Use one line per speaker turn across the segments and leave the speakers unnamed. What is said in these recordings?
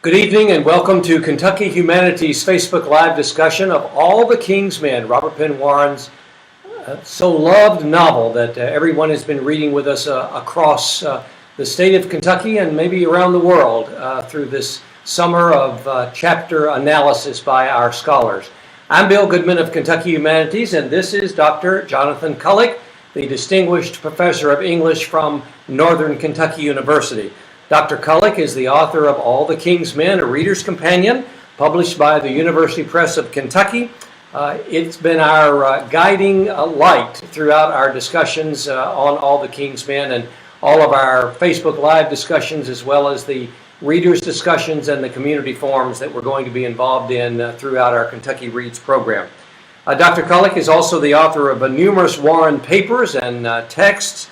Good evening and welcome to Kentucky Humanities Facebook Live discussion of All the King's Men, Robert Penn Warren's so loved novel that everyone has been reading with us across the state of Kentucky and maybe around the world through this summer of chapter analysis by our scholars. I'm Bill Goodman of Kentucky Humanities, and this is Dr. Jonathan Cullick, the Distinguished Professor of English from Northern Kentucky University. Dr. Cullick is the author of All the King's Men, a Reader's Companion, published by the University Press of Kentucky. It's been our guiding light throughout our discussions on All the King's Men and all of our Facebook Live discussions, as well as the readers' discussions and the community forums that we're going to be involved in throughout our Kentucky Reads program. Dr. Cullick is also the author of numerous Warren papers and texts,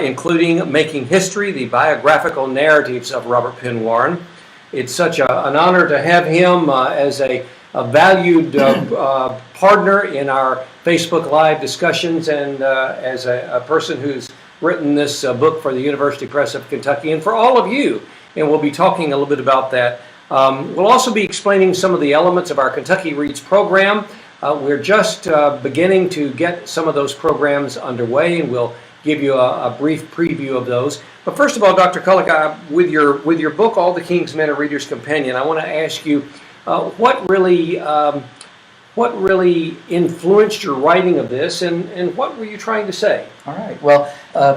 including Making History, the biographical narratives of Robert Penn Warren. It's such an honor to have him as a valued partner in our Facebook Live discussions and as a person who's written this book for the University Press of Kentucky and for all of you. And we'll be talking a little bit about that. We'll also be explaining some of the elements of our Kentucky Reads program. We're just beginning to get some of those programs underway, and we'll give you a brief preview of those. But first of all, Dr. Cullick, with your book, All the King's Men, a Reader's Companion, I want to ask you what really influenced your writing of this, and what were you trying to say?
All right. Well,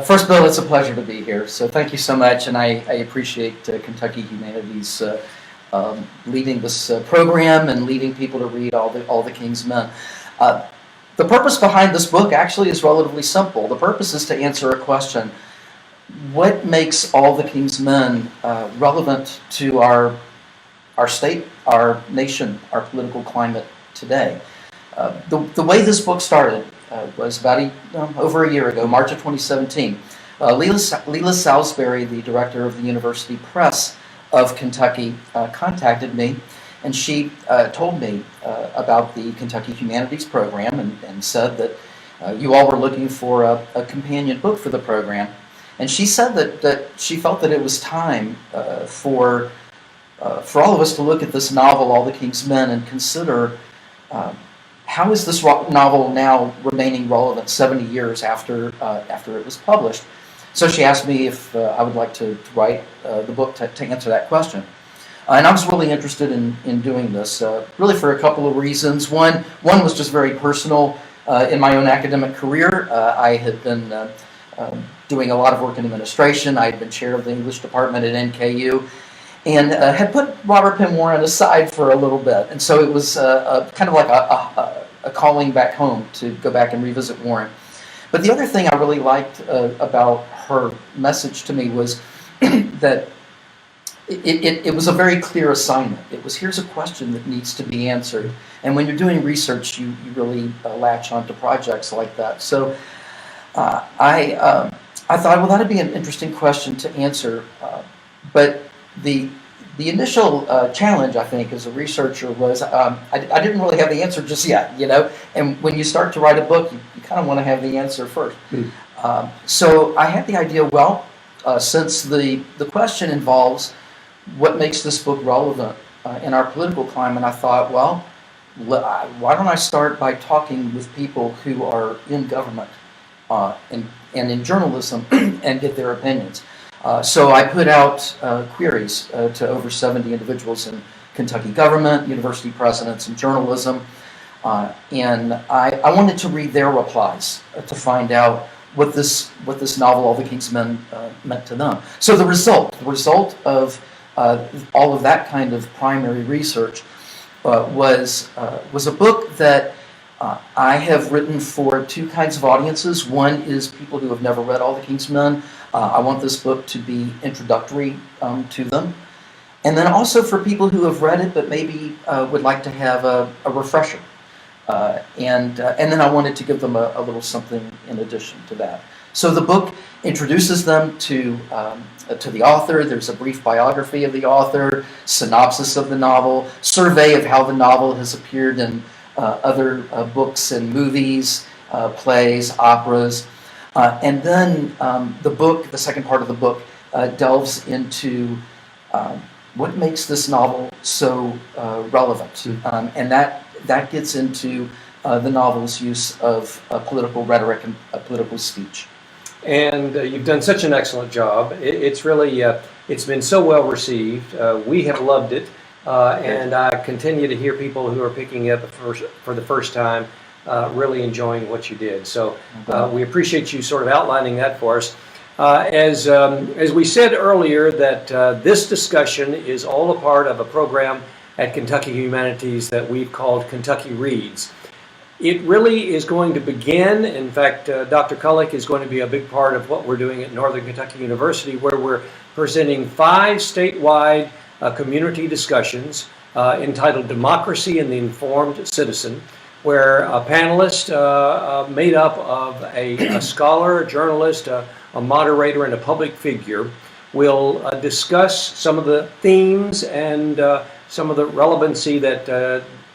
first, Bill, it's a pleasure to be here. So thank you so much, and I appreciate Kentucky Humanities leading this program and leading people to read All the King's Men. The purpose behind this book actually is relatively simple. The purpose is to answer a question: what makes All the King's Men relevant to our state, our nation, our political climate today? The way this book started was about over a year ago, March of 2017. Leila Salisbury, the director of the University Press of Kentucky, contacted me, and she told me about the Kentucky Humanities program and said that you all were looking for a companion book for the program. And she said that she felt that it was time for all of us to look at this novel, All the King's Men, and consider how is this novel now remaining relevant 70 years after it was published. So she asked me if I would like to write the book to answer that question. And I was really interested in doing this, really for a couple of reasons. One was just very personal. In my own academic career, I had been doing a lot of work in administration. I had been chair of the English department at NKU, and had put Robert Penn Warren aside for a little bit. And so it was kind of like a calling back home to go back and revisit Warren. But the other thing I really liked about her message to me was that it was a very clear assignment. It was, here's a question that needs to be answered. And when you're doing research, you really latch onto projects like that. So I thought, well, that'd be an interesting question to answer. But the initial challenge, I think, as a researcher was I didn't really have the answer just yet, you know. And when you start to write a book, you kind of want to have the answer first. So I had the idea, well, since the question involves what makes this book relevant in our political climate, I thought, well, why don't I start by talking with people who are in government and in journalism and get their opinions. So I put out queries to over 70 individuals in Kentucky government, university presidents, and journalism, and I wanted to read their replies to find out what this novel, All the King's Men, meant to them. So the result of all of that kind of primary research was a book that I have written for two kinds of audiences. One is people who have never read All the King's Men. I want this book to be introductory to them. And then also for people who have read it but maybe would like to have a refresher. And then I wanted to give them a little something in addition to that. So the book introduces them to the author. There's a brief biography of the author, synopsis of the novel, survey of how the novel has appeared in other books and movies, plays, operas. And then the second part of the book, delves into what makes this novel so relevant? And that gets into the novel's use of political rhetoric and political speech.
And you've done such an excellent job. It's really, it's been so well received. We have loved it. And I continue to hear people who are picking it up for the first time really enjoying what you did. So we appreciate you sort of outlining that for us. As we said earlier, that this discussion is all a part of a program at Kentucky Humanities that we've called Kentucky Reads. It really is going to begin, in fact, Dr. Cullick is going to be a big part of what we're doing at Northern Kentucky University, where we're presenting 5 statewide community discussions entitled Democracy and the Informed Citizen, where a panelist made up of a scholar, a journalist, a moderator, and a public figure will discuss some of the themes and some of the relevancy that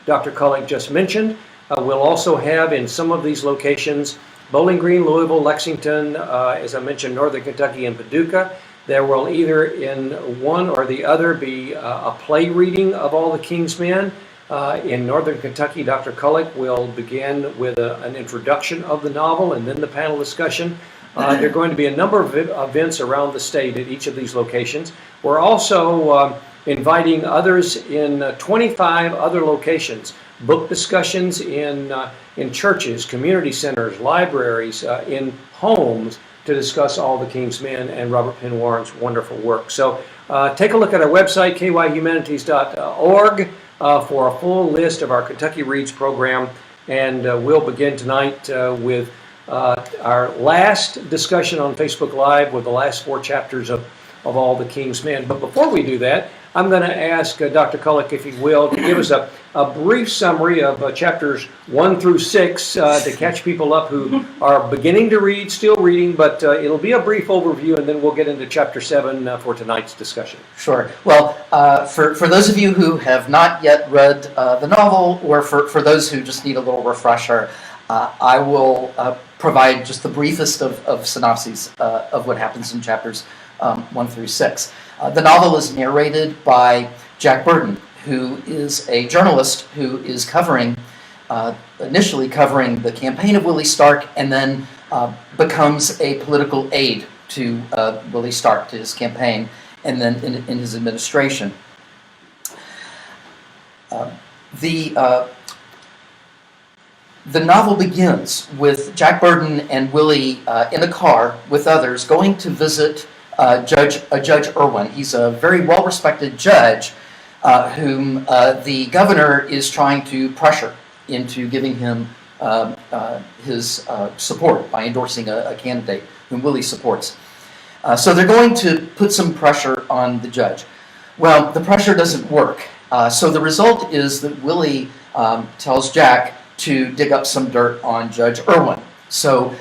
Dr. Cullick just mentioned. We'll also have in some of these locations, Bowling Green, Louisville, Lexington, as I mentioned, Northern Kentucky, and Paducah. There will either in one or the other be a play reading of All the King's Men. In Northern Kentucky, Dr. Cullick will begin with an introduction of the novel and then the panel discussion. There are going to be a number of events around the state at each of these locations. We're also inviting others in 25 other locations, book discussions in churches, community centers, libraries, in homes, to discuss All the King's Men and Robert Penn Warren's wonderful work. So take a look at our website, kyhumanities.org, for a full list of our Kentucky Reads program. And we'll begin tonight with our last discussion on Facebook Live with the last 4 chapters of All the King's Men. But before we do that, I'm going to ask Dr. Cullick, if he will, to give us a brief summary of chapters 1 through 6 to catch people up who are beginning to read, still reading, but it'll be a brief overview, and then we'll get into chapter 7 for tonight's discussion.
Sure. Well, for those of you who have not yet read the novel, or for those who just need a little refresher, I will provide just the briefest of synopses of what happens in chapters 1 through 6. The novel is narrated by Jack Burton, who is a journalist who is initially covering the campaign of Willie Stark, and then becomes a political aide to Willie Stark, to his campaign, and then in his administration. The novel begins with Jack Burton and Willie in a car with others going to visit Judge Irwin. He's a very well-respected judge whom the governor is trying to pressure into giving him his support by endorsing a candidate whom Willie supports. So they're going to put some pressure on the judge. Well, the pressure doesn't work. So the result is that Willie tells Jack to dig up some dirt on Judge Irwin. So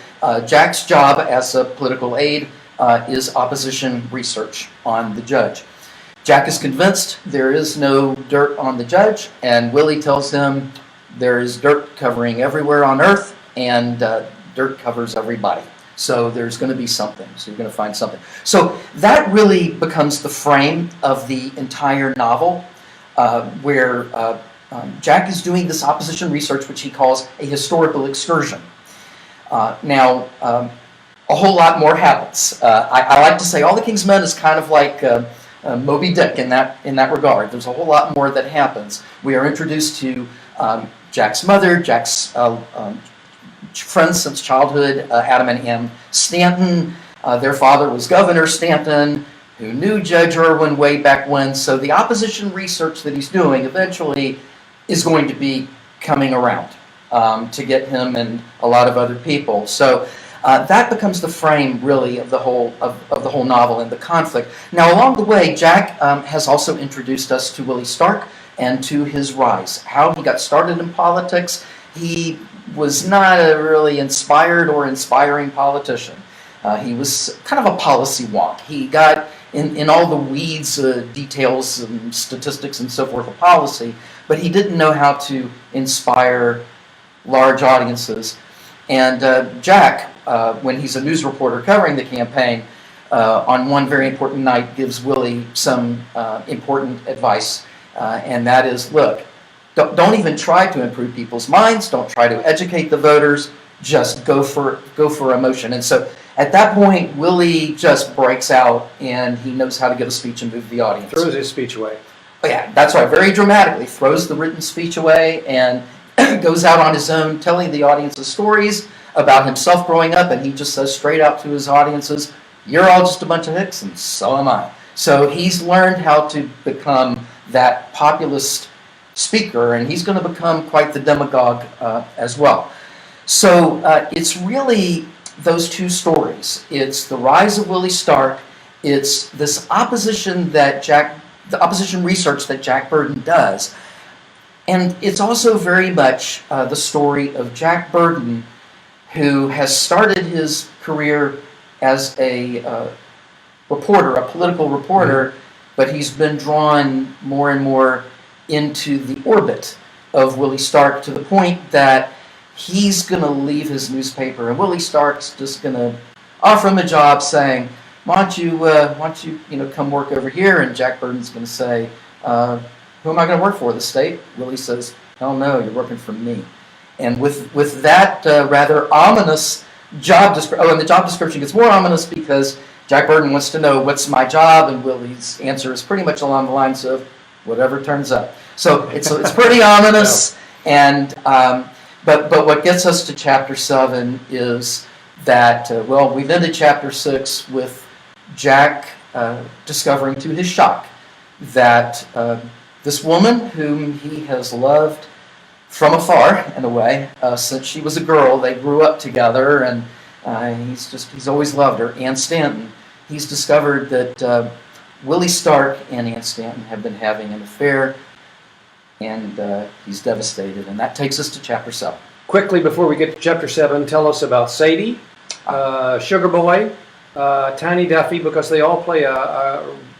Jack's job as a political aide is opposition research on the judge. Jack is convinced there is no dirt on the judge, and Willie tells him there is dirt covering everywhere on earth, and dirt covers everybody. So there's going to be something. So you're going to find something. So that really becomes the frame of the entire novel, where Jack is doing this opposition research, which he calls a historical excursion. Now, a whole lot more happens. I like to say All the King's Men is kind of like Moby Dick in that regard. There's a whole lot more that happens. We are introduced to Jack's mother, Jack's friends since childhood, Adam and Ann Stanton. Their father was Governor Stanton, who knew Judge Irwin way back when. So the opposition research that he's doing eventually is going to be coming around to get him and a lot of other people. So that becomes the frame, really, of the whole novel and the conflict. Now, along the way, Jack has also introduced us to Willie Stark and to his rise, how he got started in politics. He was not a really inspired or inspiring politician. He was kind of a policy wonk. He got in all the weeds, details and statistics and so forth of policy, but he didn't know how to inspire large audiences. And Jack, when he's a news reporter covering the campaign, on one very important night, gives Willie some important advice, and that is, look, don't even try to improve people's minds. Don't try to educate the voters. Just go for emotion. And so at that point, Willie just breaks out, and he knows how to give a speech and move the audience.
Throws his speech away.
Oh, yeah, that's right. Very dramatically, throws the written speech away and goes out on his own, telling the audiences stories about himself growing up, and he just says straight out to his audiences, "You're all just a bunch of hicks, and so am I." So he's learned how to become that populist speaker, and he's going to become quite the demagogue as well. So it's really those two stories. It's the rise of Willie Stark. It's this opposition the opposition research that Jack Burton does. And it's also very much the story of Jack Burton, who has started his career as a reporter, a political reporter, but he's been drawn more and more into the orbit of Willie Stark, to the point that he's going to leave his newspaper, and Willie Stark's just going to offer him a job, saying, why don't you come work over here? And Jack Burton's going to say, who am I going to work for, the state? Willie says, hell no, you're working for me. And with that rather ominous job description, and the job description gets more ominous because Jack Burton wants to know, what's my job? And Willie's answer is pretty much along the lines of, whatever turns up. So it's pretty ominous. And but what gets us to chapter 7 is that, we've ended chapter 6 with Jack discovering to his shock that this woman whom he has loved from afar, in a way, since she was a girl, they grew up together, and he's always loved her, Ann Stanton. He's discovered that Willie Stark and Ann Stanton have been having an affair, and he's devastated. And that takes us to chapter 7.
Quickly, before we get to chapter 7, tell us about Sadie, Sugar Boy, Tiny Duffy, because they all play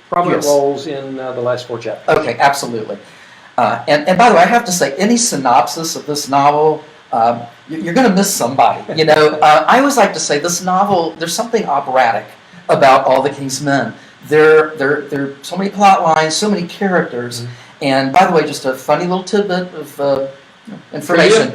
prominent roles in the last 4 chapters.
Okay, absolutely. And by the way, I have to say, any synopsis of this novel, you're going to miss somebody. I always like to say this novel, there's something operatic about All the King's Men. There are so many plot lines, so many characters. And by the way, just a funny little tidbit of information.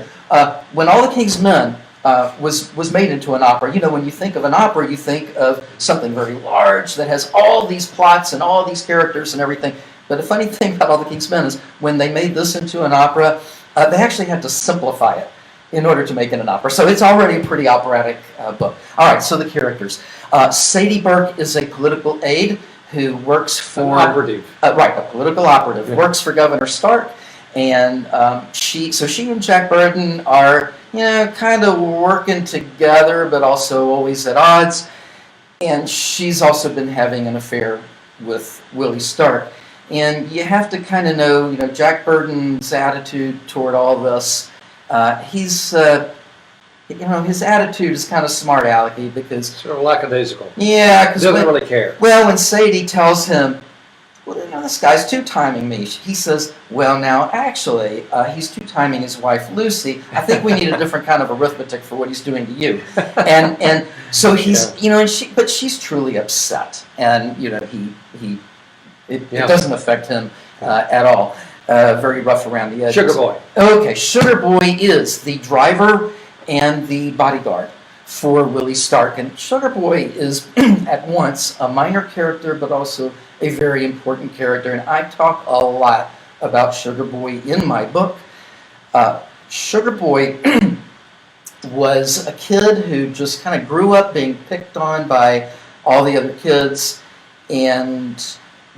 When All the King's Men was made into an opera, when you think of an opera, you think of something very large that has all these plots and all these characters and everything. But the funny thing about All the King's Men is when they made this into an opera, they actually had to simplify it in order to make it an opera. So it's already a pretty operatic book. All right, so the characters. Sadie Burke is a political aide who works for...
An operative.
Right, a political operative. Yeah. Works for Governor Stark. And she and Jack Burton are, kind of working together, but also always at odds. And she's also been having an affair with Willie Stark. And you have to kind of know, Jack Burton's attitude toward all this. His attitude is kind of smart alecky because...
Sort of lackadaisical.
Yeah. Because
doesn't really care.
Well, when Sadie tells him, this guy's two-timing me, he says, well, now, actually, he's two-timing his wife, Lucy. I think we need a different kind of arithmetic for what he's doing to you. And so he's, but she's truly upset. And, it doesn't affect him at all. Very rough around the edges.
Sugar Boy.
Okay, Sugar Boy is the driver and the bodyguard for Willie Stark. And Sugar Boy is at once a minor character, but also a very important character. And I talk a lot about Sugar Boy in my book. Sugar Boy was a kid who just kind of grew up being picked on by all the other kids. And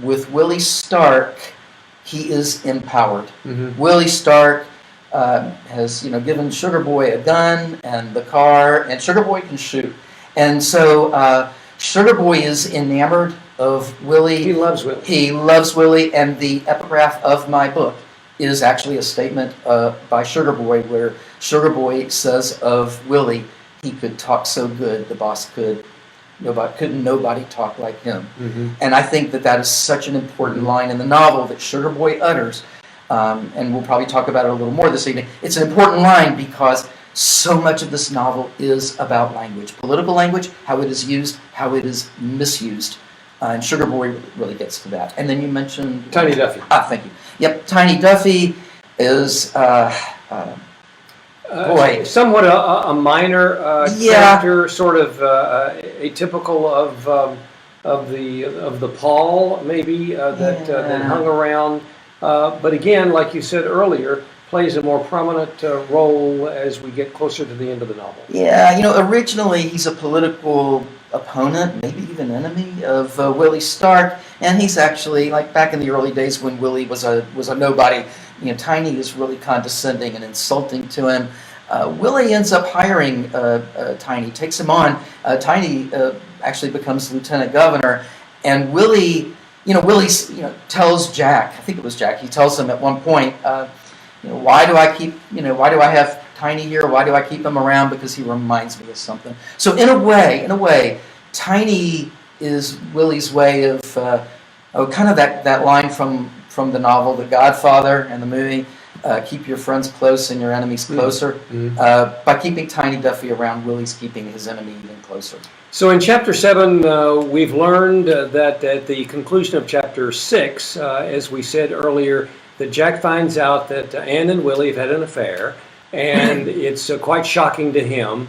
with Willie Stark, he is empowered. Mm-hmm. Willie Stark has, given Sugar Boy a gun and the car, and Sugar Boy can shoot. And so Sugar Boy is enamored of Willie.
He loves Willie.
He loves Willie, and the epigraph of my book is actually a statement by Sugar Boy, where Sugar Boy says of Willie, he could talk so good, the boss couldn't nobody talk like him. Mm-hmm. And I think that is such an important line in the novel that Sugar Boy utters. And we'll probably talk about it a little more this evening. It's an important line because So much of this novel is about language, political language, how it is used, how it is misused. And Sugar Boy really gets to that. And then you mentioned...
Tiny Duffy.
Thank you. Yep, Tiny Duffy is... boy.
Somewhat a minor character, sort of atypical of the Paul, maybe, that hung around. But again, like you said earlier, plays a more prominent role as we get closer to the end of the novel.
Yeah, originally he's a political opponent, maybe even enemy of Willie Stark, and he's actually, like back in the early days when Willie was a nobody, Tiny is really condescending and insulting to him. Willie ends up hiring Tiny, takes him on. Tiny actually becomes lieutenant governor, and Willie tells Jack, I think it was Jack, he tells him at one point, why do I have Tiny here? Why do I keep him around? Because he reminds me of something. So in a way, Tiny is Willie's way of kind of that line from the novel The Godfather and the movie. Keep your friends close and your enemies closer.
Mm-hmm.
By keeping Tiny Duffy around, Willie's keeping his enemy even closer.
So in Chapter 7, we've learned that at the conclusion of Chapter 6, as we said earlier, that Jack finds out that Anne and Willie have had an affair, and it's quite shocking to him.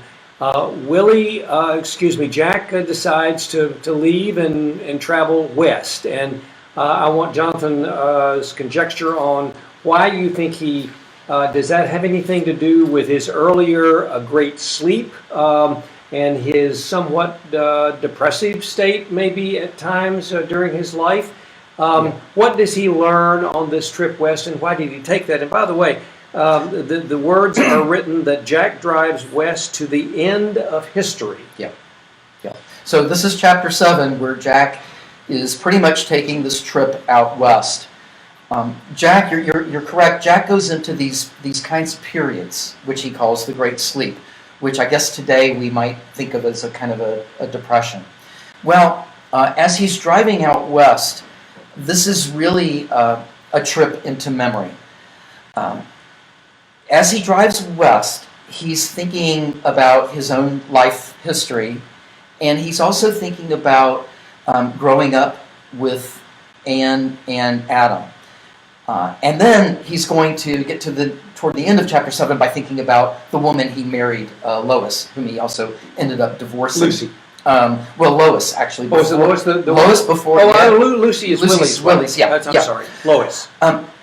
Jack decides to leave and travel west. And I want Jonathan's conjecture on why you think he, does that have anything to do with his earlier great sleep and his somewhat depressive state maybe at times during his life? What does he learn on this trip west, and why did he take that? And by the way, the words are written that Jack drives west to the end of history.
Yeah. So this is Chapter 7, where Jack is pretty much taking this trip out west. Jack, you're correct. Jack goes into these kinds of periods, which he calls the Great Sleep, which I guess today we might think of as a kind of a depression. Well, as he's driving out west, this is really a trip into memory. As he drives west, he's thinking about his own life history, and he's also thinking about growing up with Anne and Adam. And then he's going to get toward the end of Chapter 7 by thinking about the woman he married, Lois, whom he also ended up divorcing.
Lucy.
Lois, actually.
Was it Lois? The
Lois before.
Lucy is Willie's.
Willie's, yeah.
I'm sorry, Lois.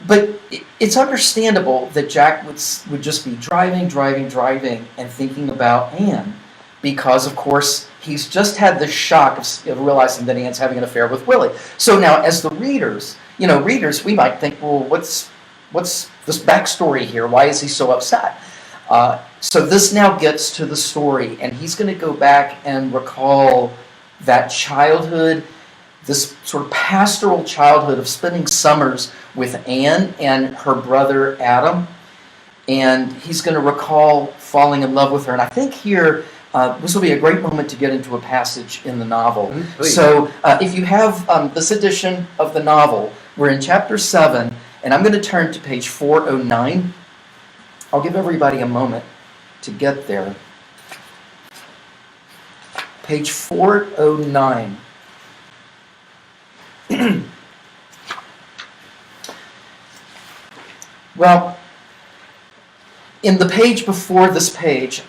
But it's understandable that Jack would just be driving, and thinking about Anne, because, of course, he's just had the shock of realizing that Anne's having an affair with Willie. So now, as the readers, we might think, well, what's this backstory here? Why is he so upset? So this now gets to the story, and he's going to go back and recall that childhood, this sort of pastoral childhood of spending summers with Anne and her brother Adam, and he's going to recall falling in love with her. And I think here, this will be a great moment to get into a passage in the novel. So if you have this edition of the novel, we're in Chapter 7, and I'm going to turn to page 409. I'll give everybody a moment to get there. Page 409. Well, in the page before this page,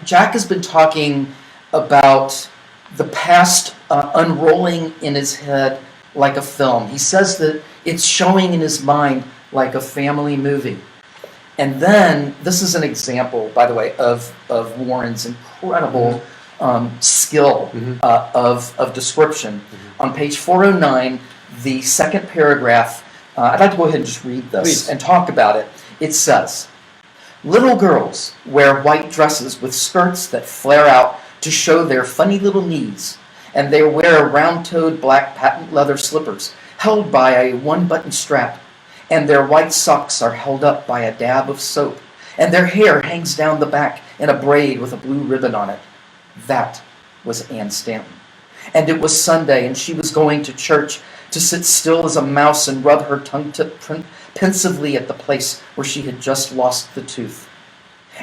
Jack has been talking about the past unrolling in his head like a film. He says that it's showing in his mind like a family movie. And then, this is an example, by the way, of Warren's incredible skill of description. On page 409, the second paragraph, I'd like to go ahead and just read this and talk about it. It says, "Little girls wear white dresses with skirts that flare out to show their funny little knees, and they wear round-toed black patent leather slippers held by a one-button strap, and their white socks are held up by a dab of soap, and their hair hangs down the back in a braid with a blue ribbon on it." That was Anne Stanton. And it was Sunday, and she was going to church to sit still as a mouse and rub her tongue tip pensively at the place where she had just lost the tooth.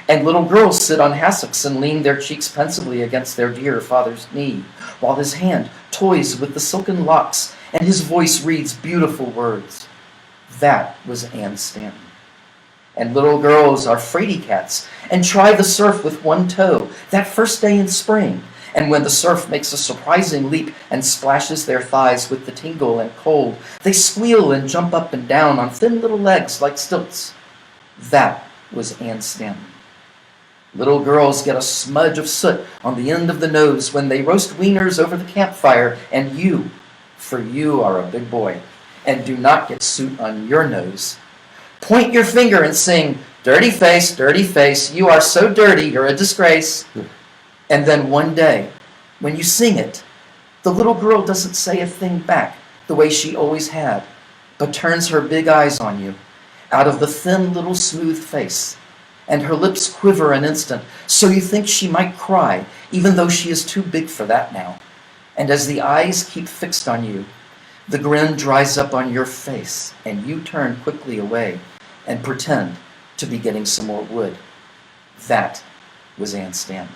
And little girls sit on hassocks and lean their cheeks pensively against their dear father's knee, while his hand toys with the silken locks and his voice reads beautiful words. That was Anne Stanton. And little girls are fraidy cats and try the surf with one toe that first day in spring. And when the surf makes a surprising leap and splashes their thighs with the tingle and cold, they squeal and jump up and down on thin little legs like stilts. That was Anne Stanton. Little girls get a smudge of soot on the end of the nose when they roast wieners over the campfire, and you, for you are a big boy, and do not get soot on your nose. Point your finger and sing, dirty face, you are so dirty, you're a disgrace. And then one day, when you sing it, the little girl doesn't say a thing back the way she always had, but turns her big eyes on you out of the thin little smooth face, and her lips quiver an instant, so you think she might cry, even though she is too big for that now. And as the eyes keep fixed on you, the grin dries up on your face, and you turn quickly away and pretend to be getting some more wood. That was Anne Stanton.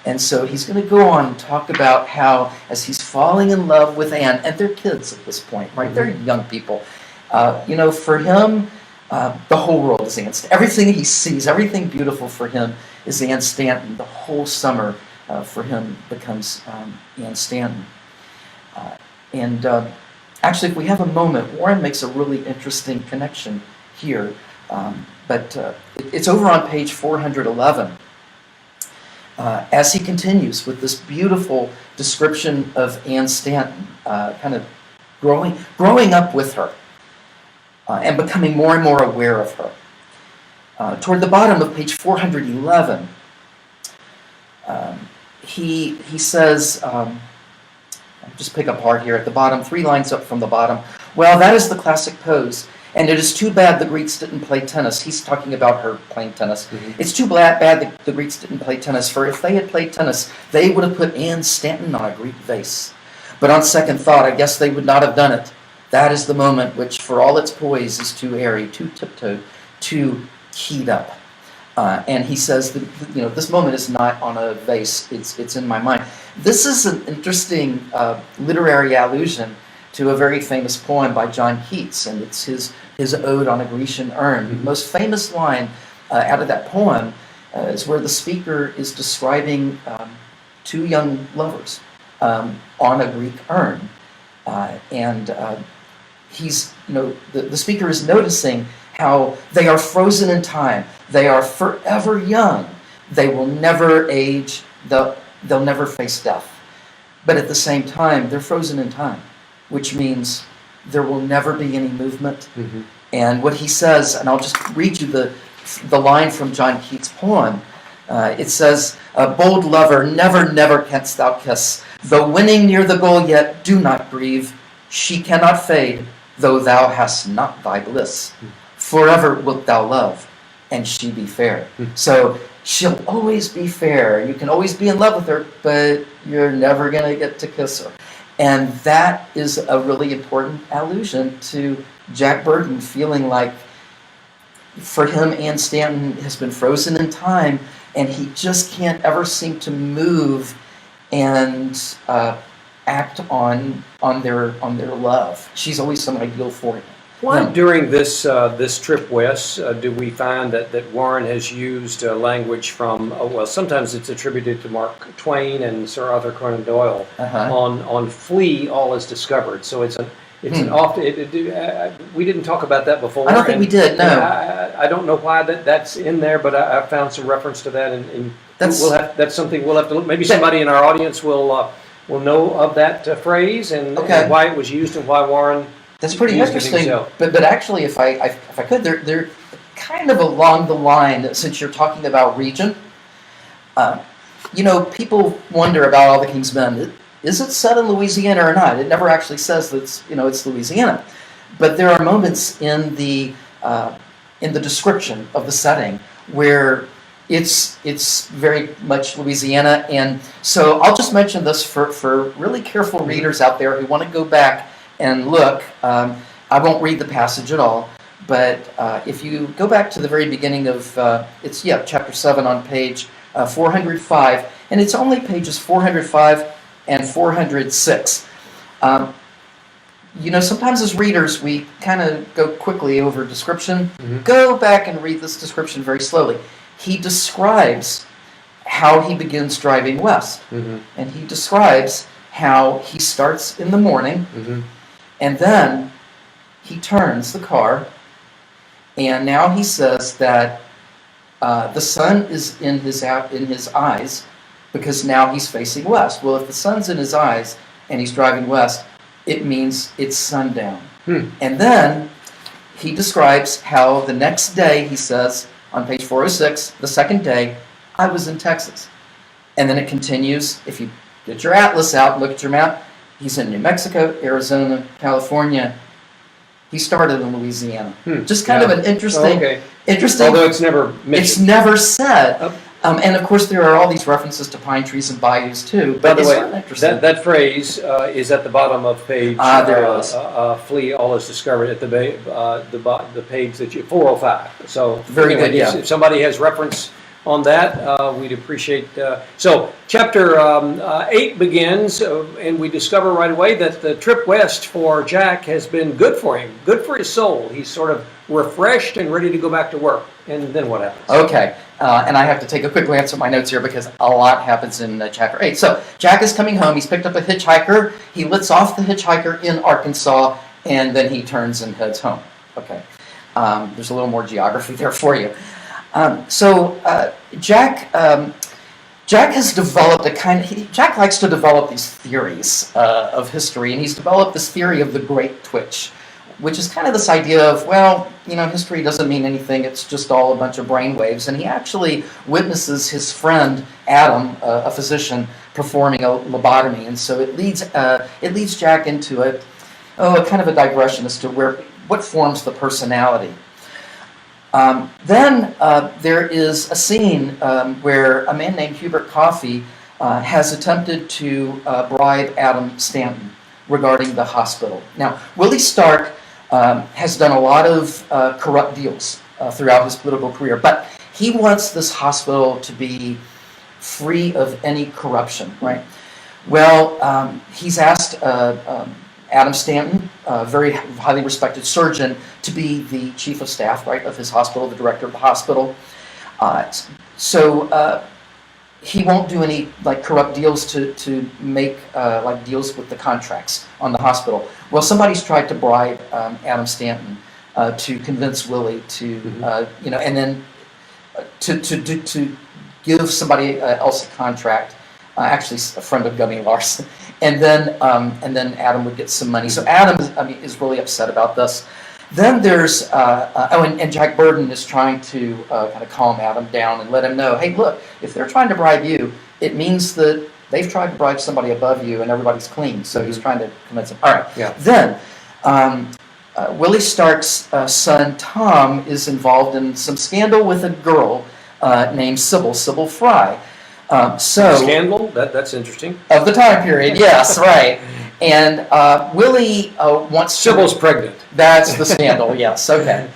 And so he's going to go on and talk about how, as he's falling in love with Anne, and they're kids at this point, right? They're young people. For him, the whole world is Anne Stanton. Everything he sees, everything beautiful for him is Anne Stanton. The whole summer for him becomes Anne Stanton. Actually, if we have a moment, Warren makes a really interesting connection here. But it's over on page 411. As he continues with this beautiful description of Anne Stanton, kind of growing up with her, and becoming more and more aware of her. Toward the bottom of page 411, he says, I'll just pick apart here at the bottom, 3 lines up from the bottom. Well, that is the classic pose, and it is too bad the Greeks didn't play tennis. He's talking about her playing tennis. Mm-hmm. It's too bad the Greeks didn't play tennis, for if they had played tennis, they would have put Anne Stanton on a Greek vase. But on second thought, I guess they would not have done it. That is the moment which, for all its poise, is too airy, too tiptoed, too keyed up. And he says that this moment is not on a vase; it's in my mind. This is an interesting literary allusion to a very famous poem by John Keats, and it's his ode on a Grecian urn. The most famous line out of that poem is where the speaker is describing 2 young lovers on a Greek urn, he's, the speaker is noticing how they are frozen in time. They are forever young. They will never age. They'll never face death. But at the same time, they're frozen in time, which means there will never be any movement. Mm-hmm. And what he says, and I'll just read you the line from John Keats' poem. It says, bold lover, never canst thou kiss. Though winning near the goal yet, do not grieve. She cannot fade, though thou hast not thy bliss. Forever wilt thou love, and she be fair. So she'll always be fair. You can always be in love with her, but you're never going to get to kiss her. And that is a really important allusion to Jack Burton feeling like, for him, Anne Stanton has been frozen in time, and he just can't ever seem to move and act on their love. She's always some ideal for him.
Why during this trip west do we find that Warren has used language from, sometimes it's attributed to Mark Twain and Sir Arthur Conan Doyle, on flee all is discovered. So it's an often, we didn't talk about that before.
I don't think we did, no.
I don't know why that's in there, but I found some reference to that, and that's something we'll have to look. Maybe somebody in our audience will know of that phrase and why it was used and why Warren.
That's pretty interesting. But actually, if I could, they're kind of along the line, since you're talking about region. People wonder about All the King's Men. Is it set in Louisiana or not? It never actually says that it's Louisiana. But there are moments in the description of the setting where it's very much Louisiana. And so I'll just mention this for really careful readers out there who want to go back and look. I won't read the passage at all, But if you go back to the very beginning of, chapter 7 on page 405, and it's only pages 405 and 406. Sometimes as readers, we kind of go quickly over description.
Mm-hmm.
Go back and read this description very slowly. He describes how he begins driving west.
Mm-hmm.
And he describes how he starts in the morning,
Mm-hmm.
and then he turns the car, and now he says that the sun is in his eyes, because now he's facing west. Well, if the sun's in his eyes and he's driving west, it means it's sundown. And then he describes how the next day, he says on page 406, the second day, I was in Texas. And then it continues. If you get your atlas out, look at your map, he's in New Mexico, Arizona, California. He started in Louisiana. Just kind of an interesting.
Although it's never mentioned.
It's never said. And of course, there are all these references to pine trees and bayous too.
By
But
the
it's
way,
sort of interesting.
that phrase is at the bottom of page.
There it is.
Flee all is discovered at the page that 405. So
Very good, yeah.
If somebody has reference on that, we'd appreciate. So chapter 8 begins, and we discover right away that the trip west for Jack has been good for him, good for his soul. He's sort of refreshed and ready to go back to work. And then what happens?
Okay, and I have to take a quick glance at my notes here because a lot happens in chapter 8. So Jack is coming home. He's picked up a hitchhiker. He lets off the hitchhiker in Arkansas, and then he turns and heads home. Okay, there's a little more geography there for you. Jack has developed Jack likes to develop these theories of history, and he's developed this theory of the Great Twitch, which is kind of this idea of, history doesn't mean anything, it's just all a bunch of brain waves. And he actually witnesses his friend Adam, a physician, performing a lobotomy, and so it leads Jack into a kind of a digression as to what forms the personality. Then there is a scene where a man named Hubert Coffey has attempted to bribe Adam Stanton regarding the hospital. Now, Willie Stark has done a lot of corrupt deals throughout his political career, but he wants this hospital to be free of any corruption, right? Well, he's asked Adam Stanton, a very highly respected surgeon, to be the chief of staff, right, of his hospital, the director of the hospital. So he won't do any corrupt deals to make deals with the contracts on the hospital. Well, somebody's tried to bribe Adam Stanton to convince Willie to and then to give somebody else a contract. Actually, a friend of Gunny Larson, and then Adam would get some money. So Adam is really upset about this. Then there's and Jack Burden is trying to kind of calm Adam down and let him know, hey, look, if they're trying to bribe you, it means that they've tried to bribe somebody above you, and everybody's clean. So he's trying to convince him. All right. Yeah. Then Willie Stark's son Tom is involved in some scandal with a girl named Sybil Fry.
Scandal? That's interesting.
Of the time period, yes, right. And Willie wants
Sybil's pregnant.
That's the scandal, yes, okay.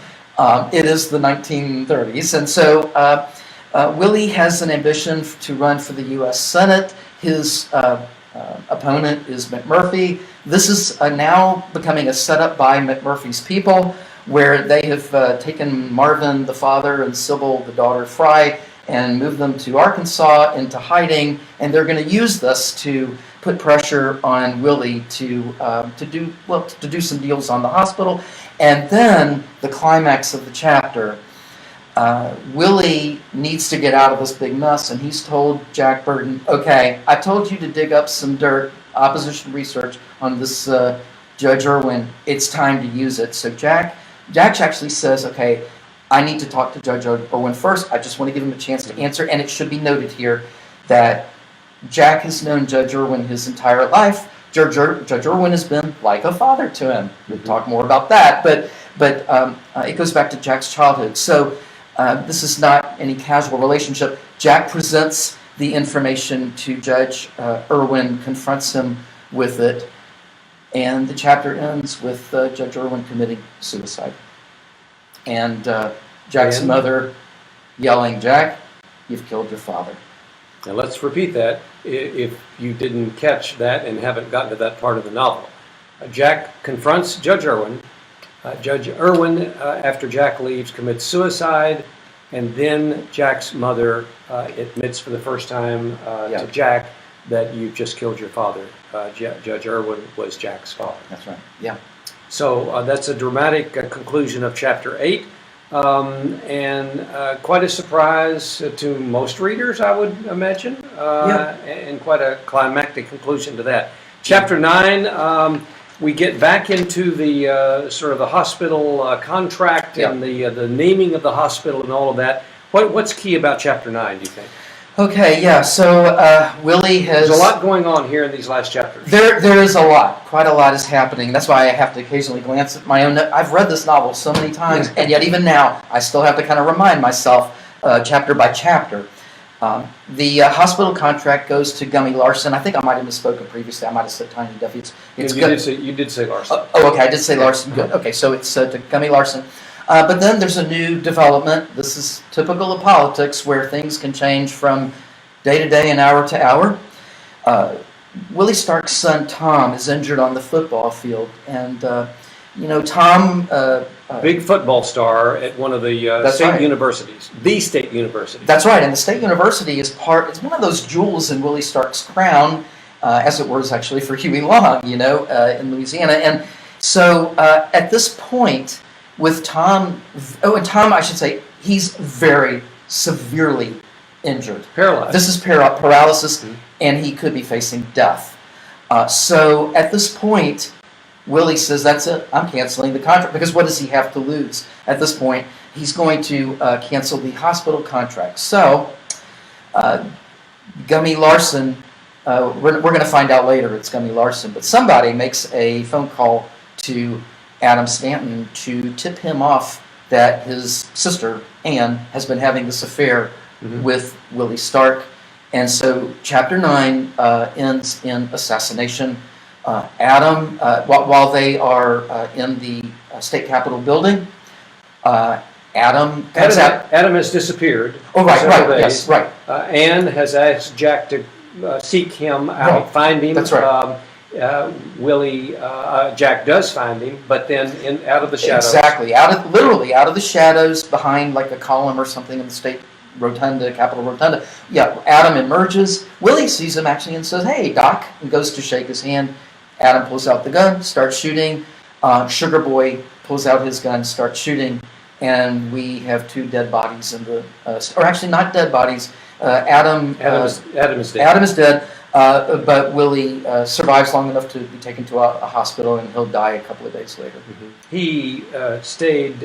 It is the 1930s, and so Willie has an ambition to run for the U.S. Senate. His opponent is McMurphy. This is now becoming a setup by McMurphy's people, where they have taken Marvin, the father, and Sybil, the daughter, Fry, and move them to Arkansas into hiding, and they're going to use this to put pressure on Willie to do some deals on the hospital. And then the climax of the chapter, Willie needs to get out of this big mess, and he's told Jack Burden, okay, I told you to dig up some dirt, opposition research on this Judge Irwin. It's time to use it. So Jack actually says, okay, I need to talk to Judge Irwin first. I just want to give him a chance to answer. And it should be noted here that Jack has known Judge Irwin his entire life. Judge Irwin has been like a father to him. We'll talk more about that. But it goes back to Jack's childhood. So this is not any casual relationship. Jack presents the information to Judge Irwin, confronts him with it, and the chapter ends with Judge Irwin committing suicide. and Jack's
And?
mother yelling, "Jack, you've killed your father."
Now let's repeat that if you didn't catch that and haven't gotten to that part of the novel. Jack confronts Judge Irwin. Judge Irwin, after Jack leaves, commits suicide, and then Jack's mother admits for the first time to Jack that you've just killed your father. Judge Irwin was Jack's father.
That's right. Yeah.
So that's a dramatic conclusion of Chapter 8, and quite a surprise to most readers, I would imagine, and quite a climactic conclusion to that. Chapter 9, we get back into the sort of the hospital contract and the naming of the hospital and all of that. What's key about Chapter 9, do you think?
Okay, yeah, so Willie has...
There's a lot going on here in these last chapters.
There is a lot. Quite a lot is happening. That's why I have to occasionally glance at my own... I've read this novel so many times, and yet even now, I still have to kind of remind myself chapter by chapter. The hospital contract goes to Gummy Larson. I think I might have misspoken previously. I might have said Tiny Duffy.
You did say Larson.
Okay, I did say Larson. Good. Okay, so it's to Gummy Larson. But then there's a new development. This is typical of politics, where things can change from day to day and hour to hour. Willie Stark's son Tom is injured on the football field, and Tom,
big football star at one of the state universities, the state university.
That's right, and the state university is it's one of those jewels in Willie Stark's crown, as it was actually for Huey Long, in Louisiana. And so at this point, with Tom, I should say, he's very severely injured.
Paralyzed.
This is paralysis, and he could be facing death. So at this point, Willie says, "That's it, I'm canceling the contract," because what does he have to lose? At this point, he's going to cancel the hospital contract. So Gummy Larson, we're going to find out later it's Gummy Larson, but somebody makes a phone call to Adam Stanton to tip him off that his sister, Anne, has been having this affair with Willie Stark. And so Chapter 9 ends in assassination. Adam, while they are in the state capitol building, Adam
has disappeared.
Oh, right, yes, right.
Anne has asked Jack to seek him out, find him.
That's right.
Jack does find him, but then out of the shadows.
Exactly, literally out of the shadows, behind like a column or something in the state rotunda, Capitol Rotunda. Yeah, Adam emerges. Willie sees him actually and says, "Hey, Doc," and goes to shake his hand. Adam pulls out the gun, starts shooting. Sugar Boy pulls out his gun, starts shooting, and we have two dead bodies in the, or actually not dead bodies. Adam is dead. Adam is dead. But Willie survives long enough to be taken to a hospital, and he'll die a couple of days later.
He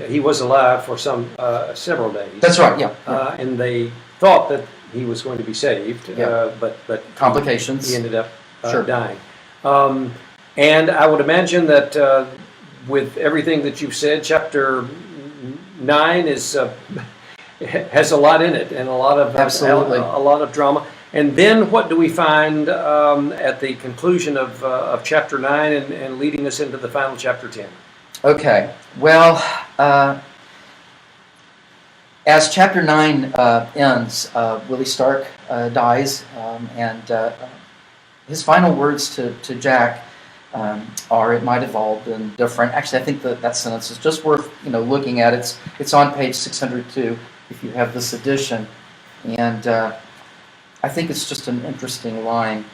he was alive for several days.
That's right, yeah.
And they thought that he was going to be saved, but
complications.
He ended up dying. And I would imagine that with everything that you've said, Chapter 9 has a lot in it, and a lot of drama. And then what do we find at the conclusion of Chapter 9 and leading us into the final Chapter 10?
Okay, well, as Chapter 9 ends, Willie Stark dies, and his final words to Jack are, "It might have all been different." Actually, I think that sentence is just worth looking at. It's on page 602 if you have this edition, and I think it's just an interesting line.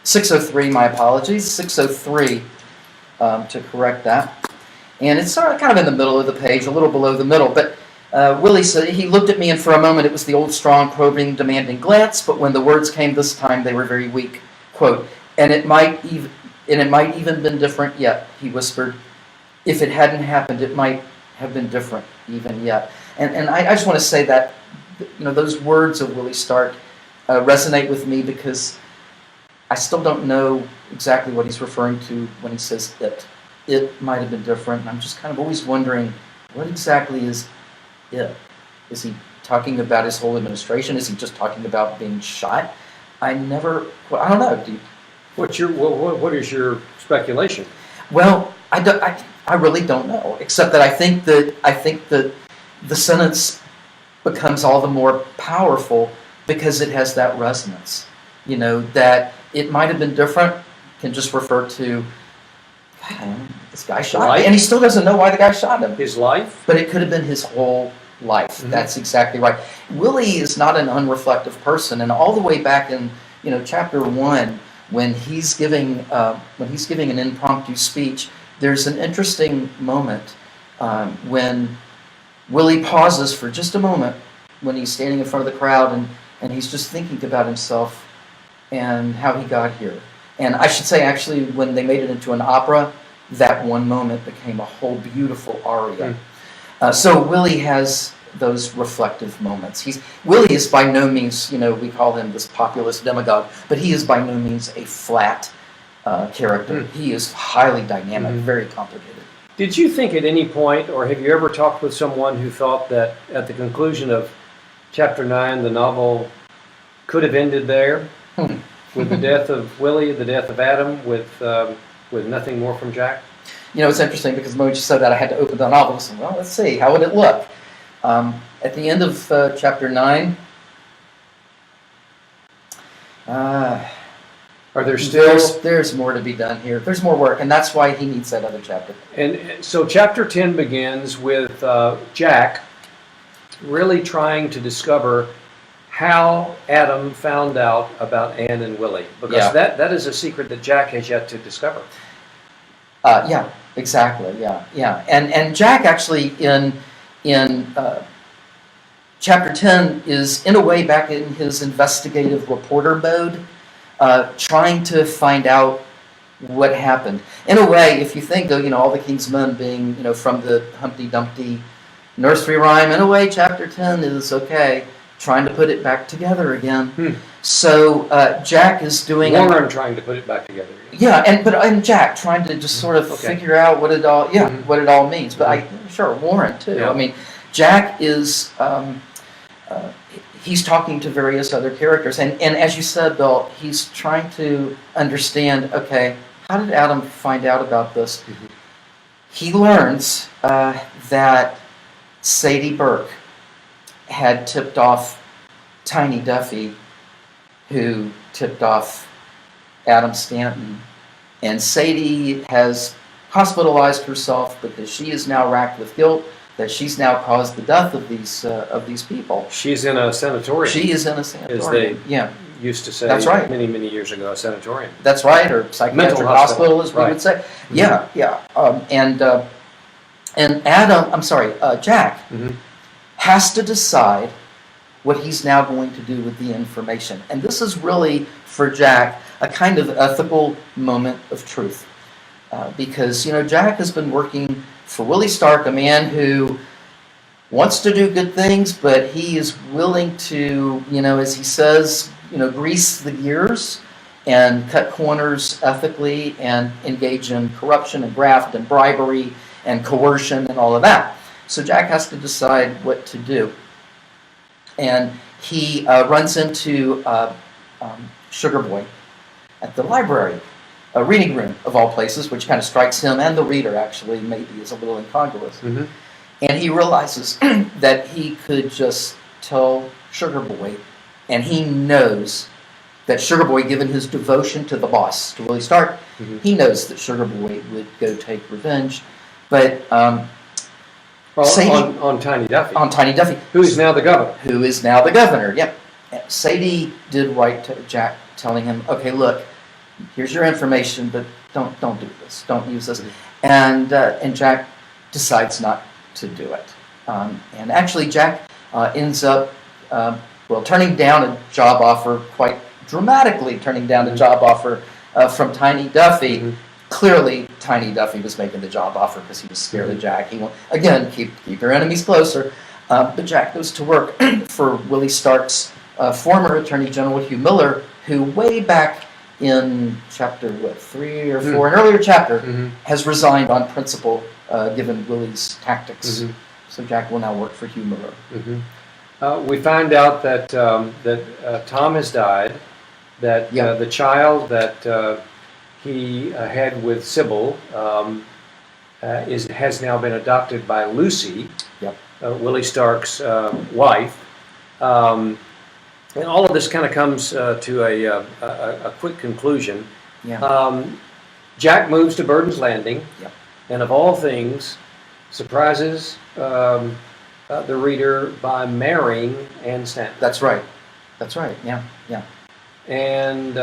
603, my apologies. 603 to correct that. And it's sort of kind of in the middle of the page, a little below the middle. But Willie said, "He looked at me, and for a moment it was the old strong, probing, demanding glance. But when the words came this time, they were very weak." Quote, and it might even been different yet," he whispered. "If it hadn't happened, it might have been different even yet." And I just want to say that those words of Willie Stark resonate with me, because I still don't know exactly what he's referring to when he says it. It might have been different. And I'm just kind of always wondering, what exactly is it? Is he talking about his whole administration? Is he just talking about being shot? I never. Well, I don't know. Do you,
What is your speculation?
well, I don't. I really don't know. Except that I think that the sentence becomes all the more powerful because it has that resonance. You know, that it might have been different. Can just refer to, this guy shot him, and he still doesn't know why the guy shot him.
His life?
But it could have been his whole life. Mm-hmm. That's exactly right. Willie is not an unreflective person, and all the way back in chapter 1, when he's giving an impromptu speech, there's an interesting moment when Willie pauses for just a moment when he's standing in front of the crowd and he's just thinking about himself and how he got here. And I should say, actually, when they made it into an opera, that one moment became a whole beautiful aria. So Willie has those reflective moments. Willie is by no means, we call him this populist demagogue, but he is by no means a flat character. He is highly dynamic, very complicated.
Did you think at any point, or have you ever talked with someone who thought that at the conclusion of chapter 9, the novel could have ended there? With the death of Willie, the death of Adam, with nothing more from Jack?
It's interesting because the moment you said that, I had to open the novel and say, well, let's see, how would it look? At the end of chapter 9, are there still... There's more to be done here. There's more work, and that's why he needs that other chapter.
And so chapter 10 begins with Jack really trying to discover how Adam found out about Anne and Willie, because that is a secret that Jack has yet to discover.
Yeah, exactly. Yeah. And Jack actually in chapter 10 is in a way back in his investigative reporter mode, trying to find out what happened. In a way, if you think of all the King's Men being from the Humpty Dumpty nursery rhyme, in a way, chapter 10 is trying to put it back together again. So Jack is doing...
Warren trying to put it back together again.
Yeah, and Jack trying to just sort of figure out what it all what it all means. But Warren too. Yeah. I mean, Jack is he's talking to various other characters, and as you said, Bill, he's trying to understand. Okay, how did Adam find out about this? He learns that Sadie Burke had tipped off Tiny Duffy, who tipped off Adam Stanton, and Sadie has hospitalized herself because she is now racked with guilt that she's now caused the death of these people.
She's in a sanatorium.
She is in a sanatorium.
As they used to say
That's right.
many years ago, a sanatorium.
That's right, or psychiatric hospital, as we would say. Yeah. And Jack has to decide what he's now going to do with the information. And this is really, for Jack, a kind of ethical moment of truth. Because, Jack has been working for Willie Stark, a man who wants to do good things, but he is willing to, as he says, grease the gears and cut corners ethically and engage in corruption and graft and bribery and coercion and all of that. So Jack has to decide what to do. And he runs into Sugar Boy at the library, a reading room of all places, which kind of strikes him and the reader actually maybe is a little incongruous. And he realizes that he could just tell Sugar Boy, and he knows that Sugar Boy, given his devotion to the boss, to Willie Stark, he knows that Sugar Boy would go take revenge. But
Sadie, on Tiny Duffy.
On Tiny Duffy.
Who is now the governor.
Who is now the governor, yep. Sadie did write to Jack telling him, okay, look, here's your information, but don't do this. Don't use this. And Jack decides not to do it. And actually, Jack ends up, turning down a job offer, quite dramatically turning down a job offer from Tiny Duffy. Clearly, Tiny Duffy was making the job offer because he was scared of Jack. He won't, again, keep your enemies closer. But Jack goes to work for Willie Stark's former Attorney General, Hugh Miller, who way back in chapter 3 or 4, an earlier chapter, has resigned on principle given Willie's tactics. So Jack will now work for Hugh Miller.
We find out that Tom has died, that
Yep.
the child that he had with Sybil has now been adopted by Lucy,
Yep.
Willie Stark's wife. And all of this kind of comes to a quick conclusion.
Yeah.
Jack moves to Burden's Landing,
Yep.
and of all things, surprises the reader by marrying Anne Stanton.
That's right. That's right. Yeah. Yeah.
And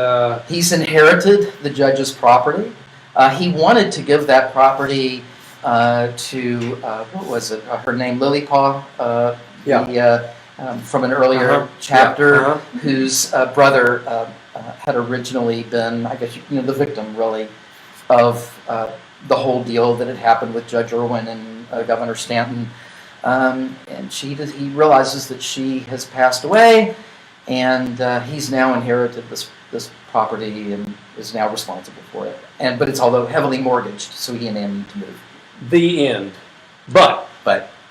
He's inherited the judge's property. He wanted to give that property to what was it? Her name, Lilypaw. From an earlier chapter, whose brother had originally been, I guess, the victim really of the whole deal that had happened with Judge Irwin and Governor Stanton. And he realizes that she has passed away, and he's now inherited this property and is now responsible for it. But it's although heavily mortgaged, so he and Anne need to move.
the end. But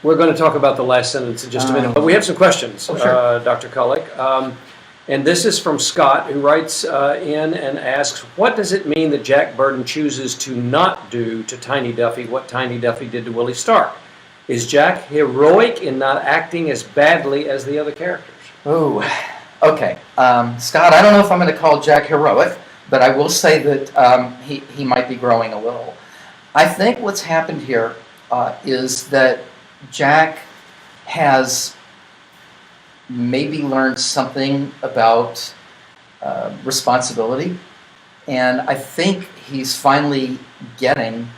we're going to talk about the last sentence in just a minute. But we have some questions,
sure.
Dr. Cullick. And this is from Scott, who writes in and asks, what does it mean that Jack Burden chooses to not do to Tiny Duffy what Tiny Duffy did to Willie Stark? Is Jack heroic in not acting as badly as the other characters?
Oh, okay. Scott, I don't know if I'm going to call Jack heroic, but I will say that he might be growing a little. I think what's happened here is that Jack has maybe learned something about responsibility, and I think he's finally getting,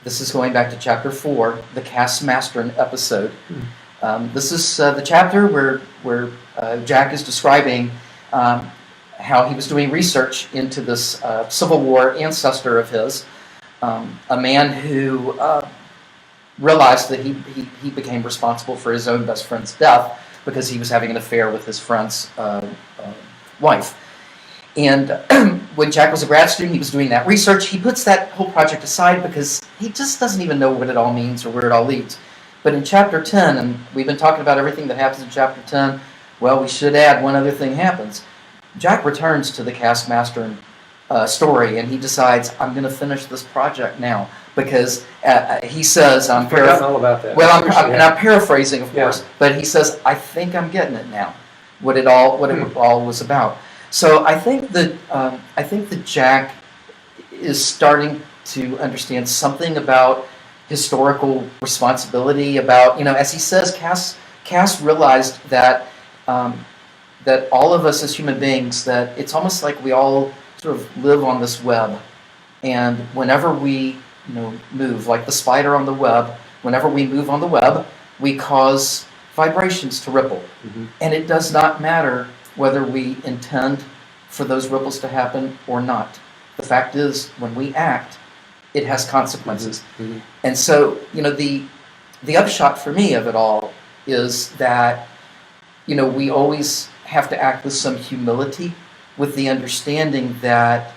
this is going back to chapter 4, the Cass Mastern episode. This is the chapter where Jack is describing how he was doing research into this Civil War ancestor of his, a man who realized that he became responsible for his own best friend's death because he was having an affair with his friend's wife. And when Jack was a grad student, he was doing that research. He puts that whole project aside because he just doesn't even know what it all means or where it all leads. But in chapter 10, and we've been talking about everything that happens in chapter 10, well, we should add one other thing happens. Jack returns to the Cass Mastern story, and he decides, I'm going to finish this project now. Because he says,
I've forgotten all about that.
Well, I'm paraphrasing, of course, but he says, I think I'm getting it now, what it all was about. So I think that Jack is starting to understand something about historical responsibility. About, as he says, Cass realized that that all of us as human beings, that it's almost like we all sort of live on this web, and whenever we move, like the spider on the web, whenever we move on the web, we cause vibrations to ripple. And it does not matter whether we intend for those ripples to happen or not. The fact is, when we act, it has consequences. And so, the upshot for me of it all is that, we always have to act with some humility, with the understanding that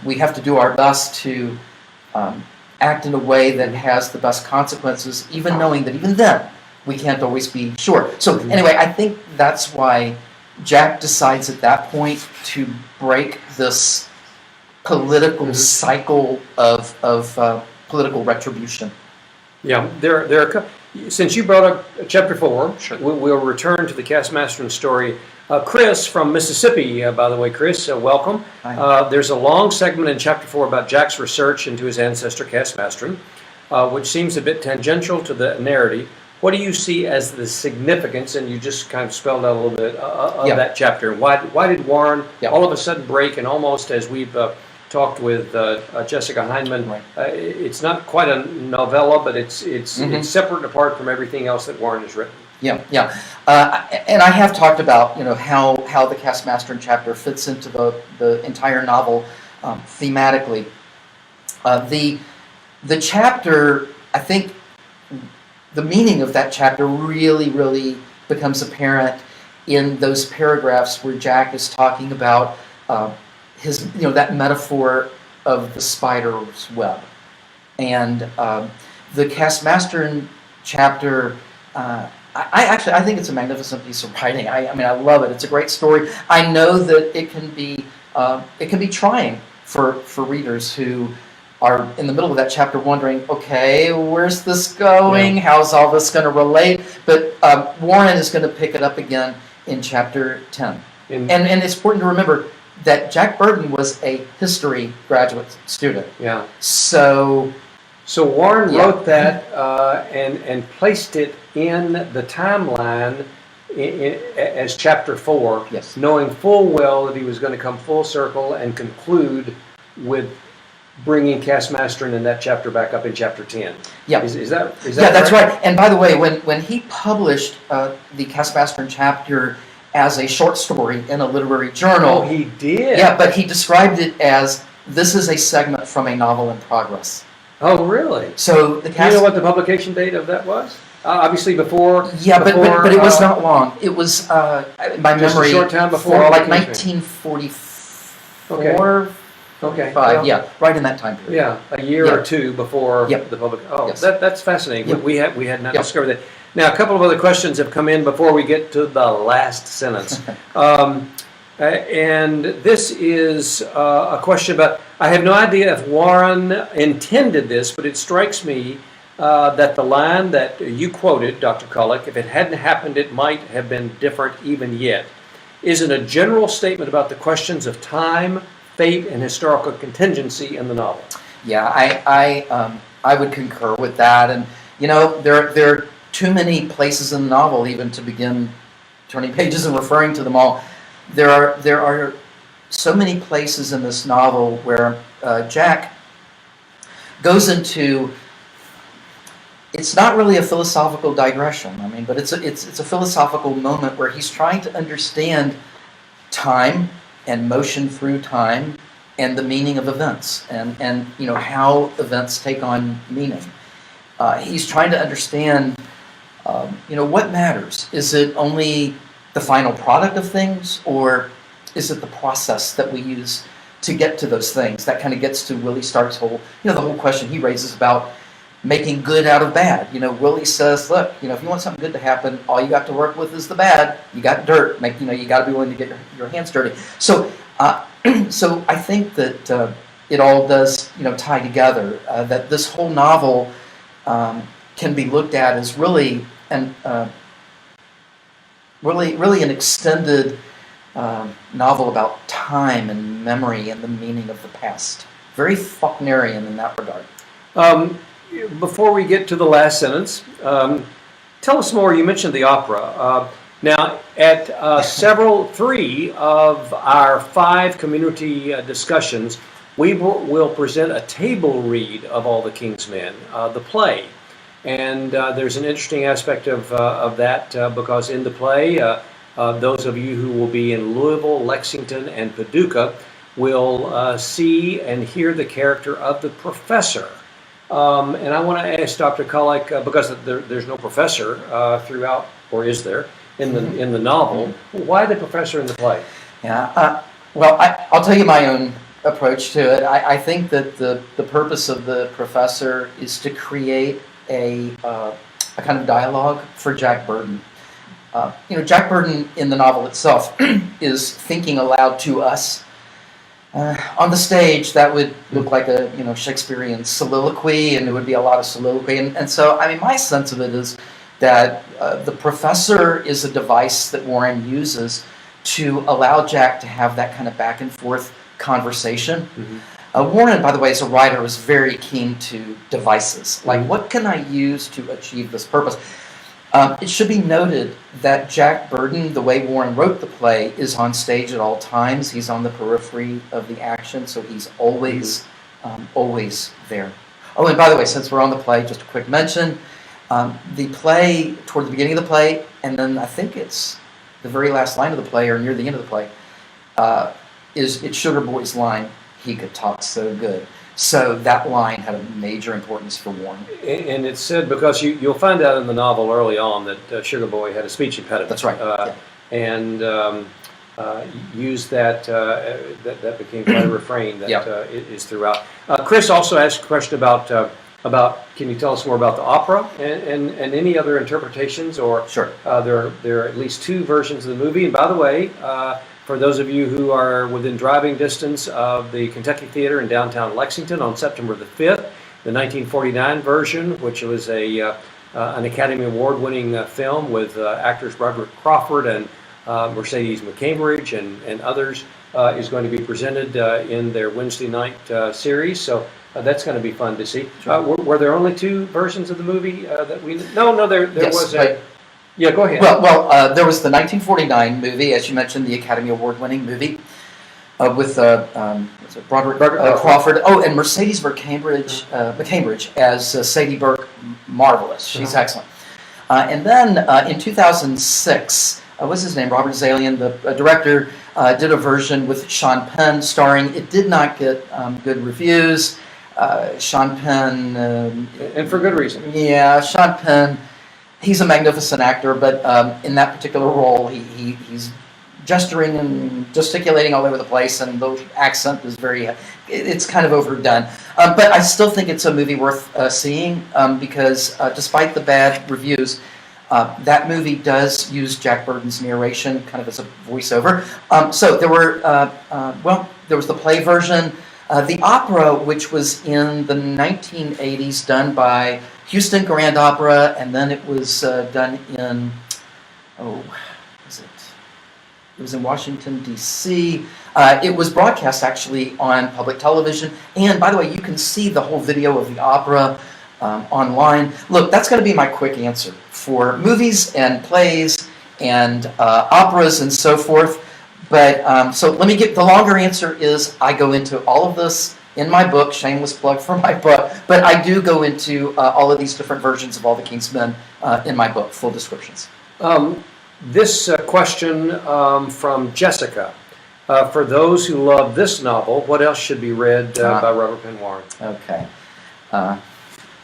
we have to do our best to act in a way that has the best consequences, even knowing that even then we can't always be sure. So anyway, I think that's why Jack decides at that point to break this political cycle of political retribution.
Yeah, since you brought up chapter 4, we'll return to the Cass Mastern story. Chris from Mississippi, by the way, Chris, welcome. There's a long segment in chapter 4 about Jack's research into his ancestor, Cass Mastern, which seems a bit tangential to the narrative. What do you see as the significance, and you just kind of spelled out a little bit of that chapter? Why did Warren all of a sudden break, and almost as we've talked with Jessica Heineman, it's not quite a novella, but it's separate and apart from everything else that Warren has written.
And I have talked about how the Cass Mastern chapter fits into the entire novel thematically. The chapter, I think, the meaning of that chapter really becomes apparent in those paragraphs where Jack is talking about his, that metaphor of the spider's web, and the Cass Mastern chapter I think it's a magnificent piece of writing. I mean, I love it. It's a great story. I know that it can be trying for readers who are in the middle of that chapter wondering, okay, where's this going?
Yeah.
How's all this going to relate? But Warren is going to pick it up again in chapter 10. And it's important to remember that Jack Burton was a history graduate student.
Yeah.
So
Warren wrote that and placed it in the timeline as chapter 4,
yes,
knowing full well that he was going to come full circle and conclude with bringing Castmaster in that chapter back up in chapter 10.
Yeah.
Is that
that's right. And by the way, when he published the Castmaster chapter as a short story in a literary journal,
oh, he did.
Yeah, but he described it as, this is a segment from a novel in progress.
Oh, really?
So
do you know what the publication date of that was? Obviously before.
Yeah, but it was not long. It was my
just
memory.
a short time before,
like 1944.
Okay.
Well, yeah, right in that time period.
Yeah, a year or two before the public. Oh,
yes.
That's fascinating.
Yep.
We had not discovered that. Now, a couple of other questions have come in before we get to the last sentence. And this is a question about, I have no idea if Warren intended this, but it strikes me that the line that you quoted, Dr. Cullick, if it hadn't happened, it might have been different even yet, isn't a general statement about the questions of time, fate, and historical contingency in the novel.
Yeah, I would concur with that. And, you know, there are too many places in the novel even to begin turning pages and referring to them all. There are so many places in this novel where Jack goes into, it's not really a philosophical digression, I mean, but it's a philosophical moment where he's trying to understand time and motion through time and the meaning of events and you know, how events take on meaning. He's trying to understand you know, what matters. Is it only the final product of things, or is it the process that we use to get to those things? That kind of gets to Willie Stark's whole, you know, the whole question he raises about making good out of bad. You know, Willie says, look, you know, if you want something good to happen, all you got to work with is the bad. You got dirt. You know, you got to be willing to get your hands dirty. So, so I think that it all does, you know, tie together. That this whole novel can be looked at as really really an extended novel about time and memory and the meaning of the past. Very Faulknerian in that regard.
Before we get to the last sentence, tell us more. You mentioned the opera. Now, at three of our 5 community discussions, we will present a table read of All the King's Men, the play. And there's an interesting aspect of that because in the play, those of you who will be in Louisville, Lexington, and Paducah will see and hear the character of the professor. And I want to ask Dr. Cullick, because there's no professor throughout, or is there, in the novel, why the professor in the play?
Yeah, well, I'll tell you my own approach to it. I think that the purpose of the professor is to create a kind of dialogue for Jack Burton. You know, Jack Burton in the novel itself is thinking aloud to us. On the stage, that would look like a Shakespearean soliloquy, and it would be a lot of soliloquy. And so, I mean, my sense of it is that the professor is a device that Warren uses to allow Jack to have that kind of back and forth conversation. Mm-hmm. Warren, by the way, as a writer, was very keen to devices. Like, what can I use to achieve this purpose? It should be noted that Jack Burton, the way Warren wrote the play, is on stage at all times. He's on the periphery of the action, so he's always there. Oh, and by the way, since we're on the play, just a quick mention. The play, toward the beginning of the play, and then I think it's the very last line of the play, or near the end of the play, it's Sugar Boy's line, "He could talk so good." So that line had a major importance for Warren. And
it's said, because you'll find out in the novel early on that Sugar Boy had a speech impediment.
That's right.
And used that became quite a refrain that is throughout. Chris also asked a question about Can you tell us more about the opera and any other interpretations? Or
Sure.
there are at least two versions of the movie. And by the way, for those of you who are within driving distance of the Kentucky Theater in downtown Lexington on September the 5th, the 1949 version, which was an Academy Award-winning film with actors Robert Crawford and Mercedes McCambridge and others, is going to be presented in their Wednesday night series. So that's going to be fun to see. Were there only two versions of the movie that we? No, there
Yes,
was a. Yeah, go ahead.
Well, there was the 1949 movie, as you mentioned, the Academy Award-winning movie with Robert Crawford. Oh, and Mercedes McCambridge as Sadie Burke. Marvelous. She's excellent. And then in 2006, what's his name? Robert Zalian, the director, did a version with Sean Penn starring. It did not get good reviews. Sean Penn...
and for good reason.
Yeah, Sean Penn, he's a magnificent actor, but in that particular role, he's gesturing and gesticulating all over the place, and the accent is it's kind of overdone. But I still think it's a movie worth seeing because despite the bad reviews, that movie does use Jack Burton's narration kind of as a voiceover. So there was the play version, the opera, which was in the 1980s, done by Houston Grand Opera, and then it was done in, it was in Washington, D.C. It was broadcast actually on public television. And by the way, you can see the whole video of the opera online. Look, that's going to be my quick answer for movies and plays and operas and so forth. But so let me get the longer answer is I go into all of this in my book, shameless plug for my book, but I do go into all of these different versions of All the King's Men in my book, full descriptions.
This question from Jessica. For those who love this novel, what else should be read by Robert Penn Warren?
Okay.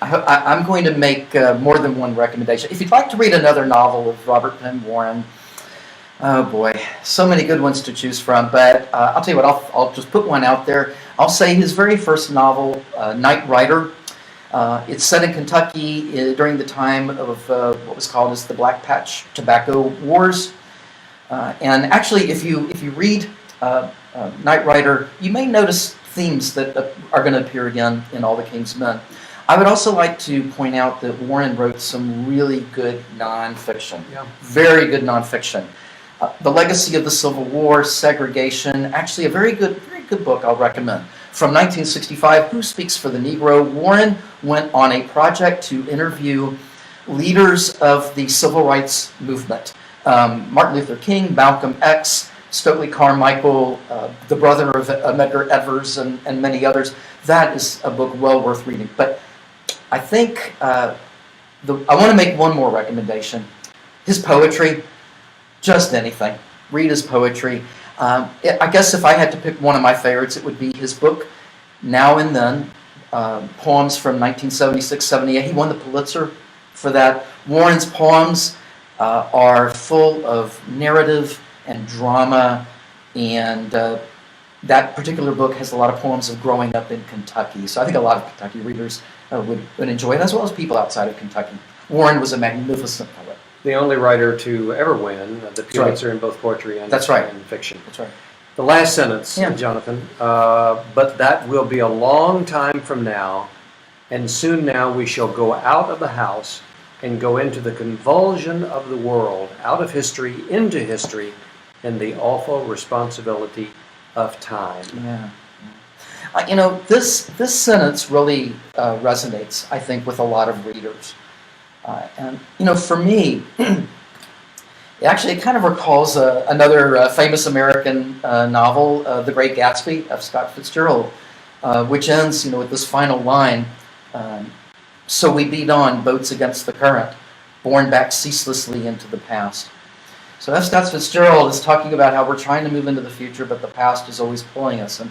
I'm going to make more than one recommendation. If you'd like to read another novel of Robert Penn Warren, oh boy, so many good ones to choose from, but I'll tell you what, I'll just put one out there. I'll say his very first novel, Night Rider. It's set in Kentucky during the time of what was called as the Black Patch Tobacco Wars. And actually, if you read Night Rider, you may notice themes that are going to appear again in All the King's Men. I would also like to point out that Warren wrote some really good nonfiction, very good nonfiction. The Legacy of the Civil War, Segregation, actually a very good book I'll recommend. From 1965, Who Speaks for the Negro? Warren went on a project to interview leaders of the civil rights movement. Martin Luther King, Malcolm X, Stokely Carmichael, the brother of Medgar Evers, and many others. That is a book well worth reading. But I think I want to make one more recommendation. His poetry, just anything. Read his poetry. I guess if I had to pick one of my favorites, it would be his book, Now and Then, poems from 1976-78. He won the Pulitzer for that. Warren's poems are full of narrative and drama, and that particular book has a lot of poems of growing up in Kentucky. So I think a lot of Kentucky readers would enjoy it, as well as people outside of Kentucky. Warren was a magnificent poet.
The only writer to ever win the Pulitzer in both poetry and fiction.
That's right.
The last sentence, Jonathan, but that will be a long time from now, and soon now we shall go out of the house and go into the convulsion of the world, out of history, into history, and the awful responsibility of time.
Yeah. This sentence really resonates, I think, with a lot of readers. And for me, it kind of recalls another famous American novel, The Great Gatsby, of Scott Fitzgerald, which ends, with this final line, so we beat on, boats against the current, borne back ceaselessly into the past. So F. Scott Fitzgerald is talking about how we're trying to move into the future, but the past is always pulling us.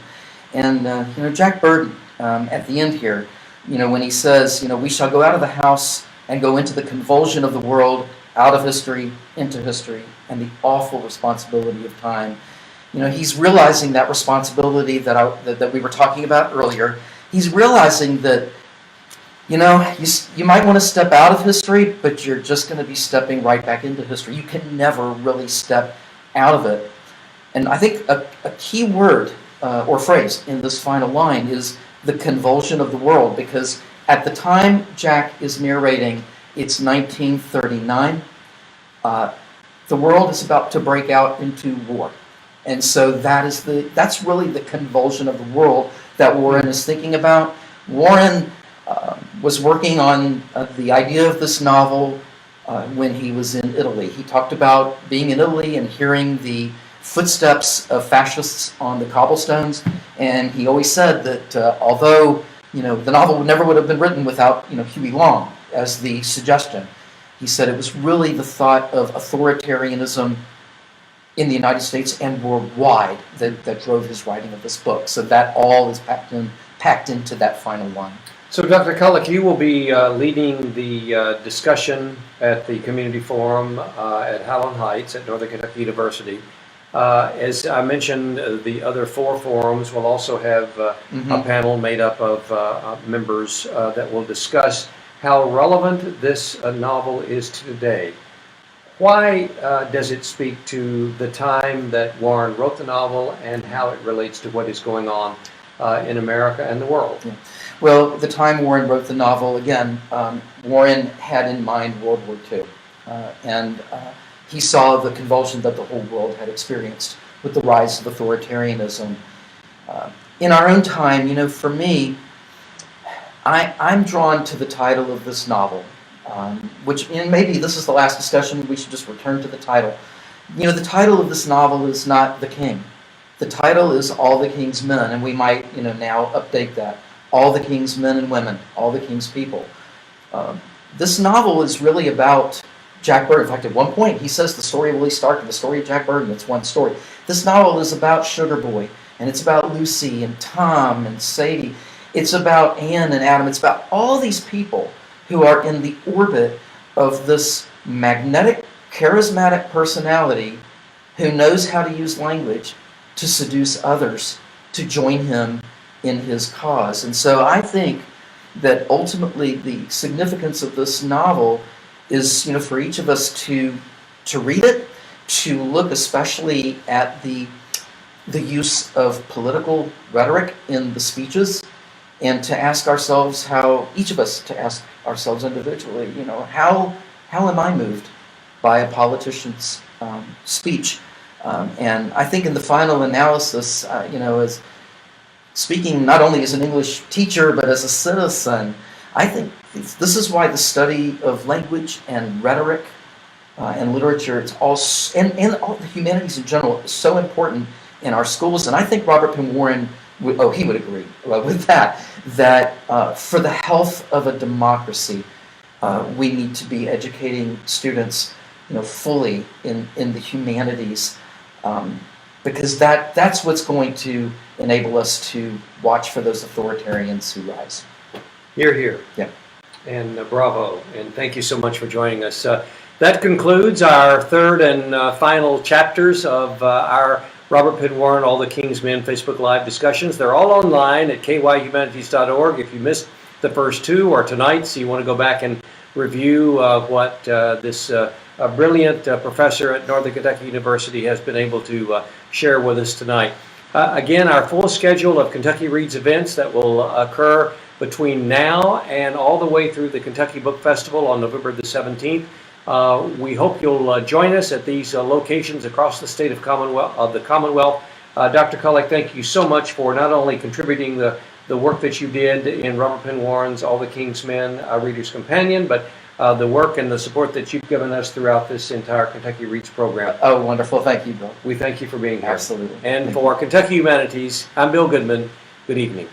And Jack Burton, at the end here, when he says, we shall go out of the house and go into the convulsion of the world, out of history, into history, and the awful responsibility of time. He's realizing that responsibility that we were talking about earlier. He's realizing that You might want to step out of history, but you're just going to be stepping right back into history. You can never really step out of it. And I think a key word or phrase in this final line is the convulsion of the world, because at the time Jack is narrating, it's 1939. The world is about to break out into war. And so that's really the convulsion of the world that Warren is thinking about. Warren was working on the idea of this novel when he was in Italy. He talked about being in Italy and hearing the footsteps of fascists on the cobblestones, and he always said that although the novel never would have been written without Huey Long as the suggestion, he said it was really the thought of authoritarianism in the United States and worldwide that drove his writing of this book. So that all is packed into that final line.
So, Dr. Cullick, you will be leading the discussion at the community forum at Highland Heights at Northern Kentucky University. As I mentioned, the other 4 forums will also have a panel made up of members that will discuss how relevant this novel is to today. Why does it speak to the time that Warren wrote the novel and how it relates to what is going on in America and the world?
Yeah. Well, the time Warren wrote the novel, again, Warren had in mind World War II. And he saw the convulsion that the whole world had experienced with the rise of authoritarianism. In our own time, for me, I'm drawn to the title of this novel, which, and maybe this is the last discussion, we should just return to the title. The title of this novel is not The King. The title is All the King's Men, and we might, now update that. All the King's Men and Women, all the King's people. This novel is really about Jack Burton. In fact, at one point, he says the story of Willie Stark and the story of Jack Burton, it's one story. This novel is about Sugar Boy, and it's about Lucy and Tom and Sadie. It's about Anne and Adam. It's about all these people who are in the orbit of this magnetic, charismatic personality who knows how to use language to seduce others to join him in his cause. And so I think that ultimately the significance of this novel is, for each of us to read it, to look especially at the use of political rhetoric in the speeches, and to ask ourselves each of us to ask ourselves individually, how am I moved by a politician's speech? And I think in the final analysis, as speaking not only as an English teacher, but as a citizen, I think this is why the study of language and rhetoric and literature, and all the humanities in general, is so important in our schools. And I think Robert Penn Warren would agree with that for the health of a democracy, we need to be educating students, fully in the humanities, because that's what's going to enable us to watch for those authoritarians who rise.
Hear, hear.
Yeah.
And bravo. And thank you so much for joining us. That concludes our third and final chapters of our Robert Penn Warren, All the King's Men Facebook Live discussions. They're all online at kyhumanities.org. If you missed the first 2 or tonight, so you want to go back and review what this brilliant professor at Northern Kentucky University has been able to share with us tonight. Again, our full schedule of Kentucky Reads events that will occur between now and all the way through the Kentucky Book Festival on November the 17th. We hope you'll join us at these locations across the state of the Commonwealth. Dr. Cullick, thank you so much for not only contributing the work that you did in Robert Penn Warren's All the King's Men, Reader's Companion, but the work and the support that you've given us throughout this entire Kentucky Reads program.
Oh, wonderful. Thank you, Bill.
We thank you for being here.
Absolutely.
And for Kentucky Humanities, I'm Bill Goodman. Good evening.